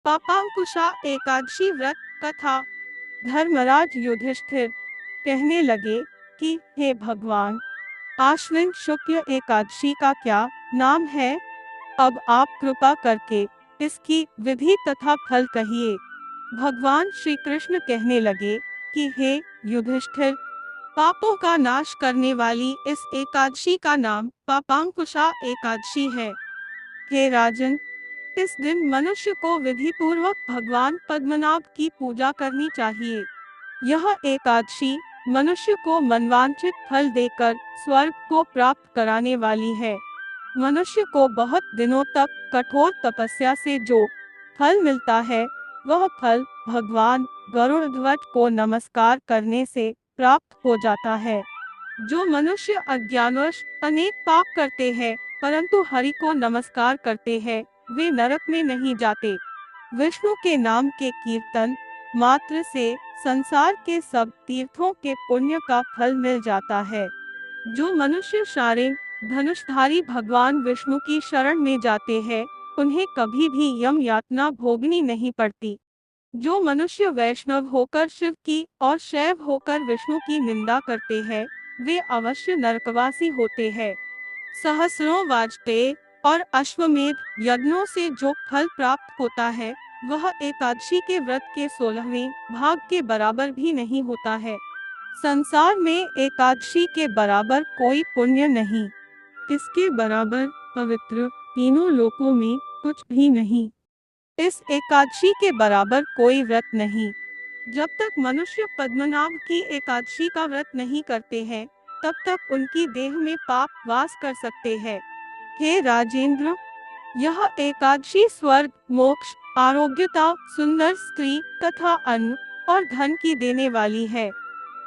पापांकुशा एकादशी व्रत कथा। धर्मराज युधिष्ठिर कहने लगे कि हे भगवान, आश्विन शुक्ल एकादशी का क्या नाम है? अब आप कृपा करके इसकी विधि तथा फल कहिए। भगवान श्री कृष्ण कहने लगे कि हे युधिष्ठिर, पापों का नाश करने वाली इस एकादशी का नाम पापांकुशा एकादशी है। हे राजन, इस दिन मनुष्य को विधि पूर्वक भगवान पद्मनाभ की पूजा करनी चाहिए। यह एकादशी मनुष्य को मनवांछित फल देकर स्वर्ग को प्राप्त कराने वाली है। मनुष्य को बहुत दिनों तक कठोर तपस्या से जो फल मिलता है, वह फल भगवान गरुड़ध्वज को नमस्कार करने से प्राप्त हो जाता है। जो मनुष्य अज्ञानवश अनेक पाप करते हैं परंतु हरि को नमस्कार करते हैं, वे नरक में नहीं जाते। विष्णु के नाम के कीर्तन मात्र से संसार के सब तीर्थों के पुण्य का फल मिल जाता है। जो मनुष्य शारीर धनुषधारी भगवान विष्णु की शरण में जाते हैं, उन्हें कभी भी यम यातना भोगनी नहीं पड़ती। जो मनुष्य वैष्णव होकर शिव की और शैव होकर विष्णु की निंदा करते हैं, वे अवश्य नरकवासी होते हैं। सहस्रों वाजपेय और अश्वमेध यज्ञों से जो फल प्राप्त होता है, वह एकादशी के व्रत के 16वें भाग के बराबर भी नहीं होता है। संसार में एकादशी के बराबर कोई पुण्य नहीं, इसके बराबर पवित्र तीनों लोकों में कुछ भी नहीं। इस एकादशी के बराबर कोई व्रत नहीं। जब तक मनुष्य पद्मनाभ की एकादशी का व्रत नहीं करते हैं, तब तक उनकी देह में पाप वास कर सकते हैं। हे राजेंद्र, यह एकादशी स्वर्ग, मोक्ष, आरोग्यता, सुंदर स्त्री तथा अन्न और धन की देने वाली है।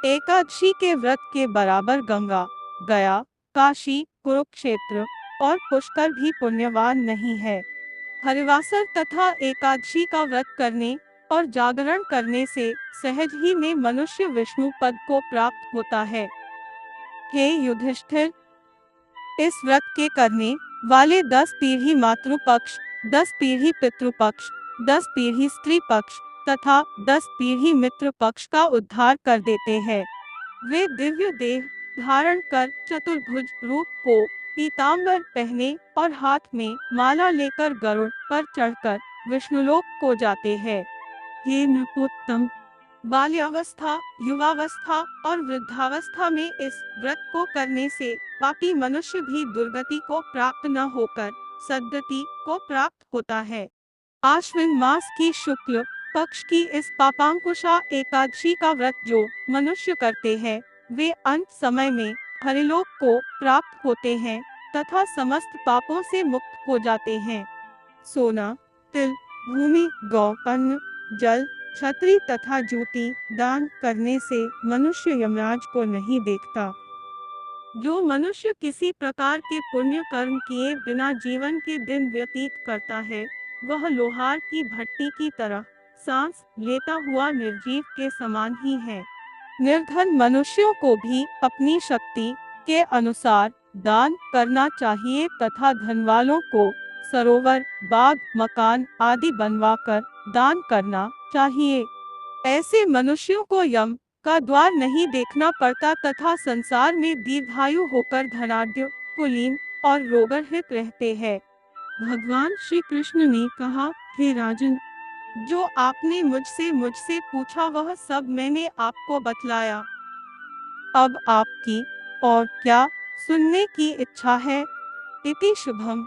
एकादशी के व्रत के बराबर गंगा, गया, काशी, कुरुक्षेत्र और पुष्कर भी पुण्यवान नहीं है। हरिवासर तथा एकादशी का व्रत करने और जागरण करने से सहज ही में मनुष्य विष्णु पद को प्राप्त होता है। हे युधिष्ठिर, इस व्रत के करने वाले 10 पीढ़ी मातृपक्ष, 10 पीढ़ी पितृपक्ष, 10 पीढ़ी स्त्री पक्ष तथा 10 पीढ़ी मित्र पक्ष का उद्धार कर देते हैं। वे दिव्य देह धारण कर चतुर्भुज रूप को पीताम्बर पहने और हाथ में माला लेकर गरुड़ पर चढ़कर विष्णुलोक को जाते हैं। हे नृपोत्तम, बाल्यावस्था, युवावस्था और वृद्धावस्था में इस व्रत को करने से पापी मनुष्य भी दुर्गति को प्राप्त न होकर सद्गति को प्राप्त होता है। आश्विन मास की शुक्ल पक्ष की इस पापांकुशा एकादशी का व्रत जो मनुष्य करते हैं, वे अंत समय में हरिलोक को प्राप्त होते हैं तथा समस्त पापों से मुक्त हो जाते हैं। सोना, तिल, भूमि, गौ, अन्न, जल, छतरी तथा जूती दान करने से मनुष्य यमराज को नहीं देखता। जो मनुष्य किसी प्रकार के पुण्य कर्म किए बिना जीवन के दिन व्यतीत करता है, वह लोहार की भट्टी की तरह सांस लेता हुआ निर्जीव के समान ही है। निर्धन मनुष्यों को भी अपनी शक्ति के अनुसार दान करना चाहिए तथा धनवालों को सरोवर, बाग, मकान आदि बनवाकर दान करना चाहिए। ऐसे मनुष्यों को यम का द्वार नहीं देखना पड़ता तथा संसार में दीर्घायु होकर धनाढ्य, कुलीन और रोगरहित रहते हैं। भगवान श्री कृष्ण ने कहा, हे राजन, जो आपने मुझसे मुझसे पूछा वह सब मैंने आपको बतलाया। अब आपकी और क्या सुनने की इच्छा है? इति शुभम।